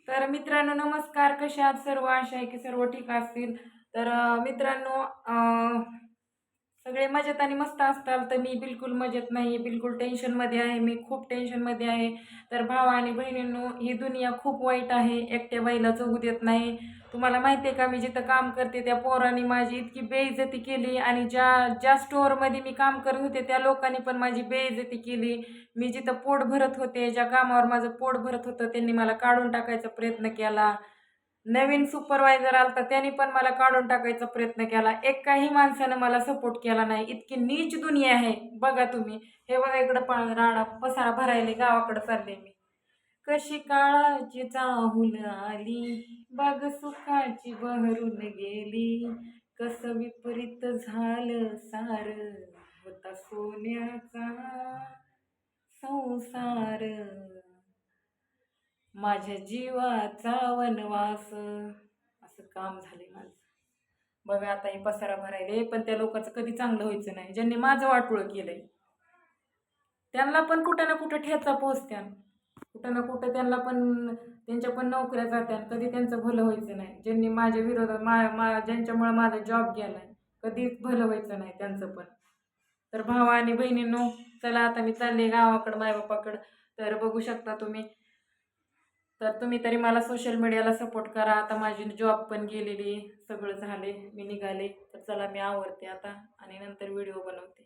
तर मित्रांनो नमस्कार. कसे आहात सर्व? आशा आहे की सर्व ठीक असतील. तर मित्रांनो सगळे मजेत आणि मस्त असताल. तर मी बिलकुल मजेत नाही, बिलकुल टेन्शनमध्ये आहे. मी खूप टेन्शनमध्ये आहे. तर भावा आणि बहिणींनो, ही दुनिया खूप वाईट आहे. एकट्या बाईला जगू देत नाही. तुम्हाला माहिती आहे का, मी जिथं काम करते त्या पोरांनी माझी इतकी बेइज्जती केली आणि ज्या ज्या स्टोअरमध्ये मी काम करत होते त्या लोकांनी पण माझी बेइज्जती केली. मी जिथं पोट भरत होते, ज्या कामावर माझं पोट भरत होतं, त्यांनी मला काढून टाकायचा प्रयत्न केला. नवीन सुपरवायझर आलता त्याने पण मला काढून टाकायचा प्रयत्न केला. एकाही माणसानं मला सपोर्ट केला नाही. इतकी नीच दुनिया आहे बघा तुम्ही. हे बघा इकडं राडा पसारा भरायले गावाकडे चालले मी. कशी काळाची चाहूल आली, बाग सुखाची बहरून गेली. कसं विपरीत झालं सार, होता सोन्याचा संसार. माझ्या जीवाचा वनवास, असं काम झाले माझं. बघा आता हे पसारा भरायले, पण त्या लोकांचं कधी चांगलं व्हायचं नाही ज्यांनी माझं वाटोळं केलंय. त्यांना पण कुठं ना कुठं ठेचा पोहोचत्यान, कुठं ना कुठं त्यांना पण त्यांच्या पण नोकऱ्या जात्यान. कधी त्यांचं भलं व्हायचं नाही. ज्यांनी माझ्या विरोधात ज्यांच्यामुळे माझा जॉब गेलाय, कधीच भलं व्हायचं नाही त्यांचं पण. तर भावा आणि बहिणींनो, चला आता मी चालले गावाकडं मायबापाकडं. तर बघू शकता तुम्ही. तर तुम्ही तरी मला सोशल मीडियाला सपोर्ट करा. आता माझी जॉब पण गेलेली, सगळं झाले, मी निघाले. तर चला मी आवरते आता आणि नंतर व्हिडिओ बनवते.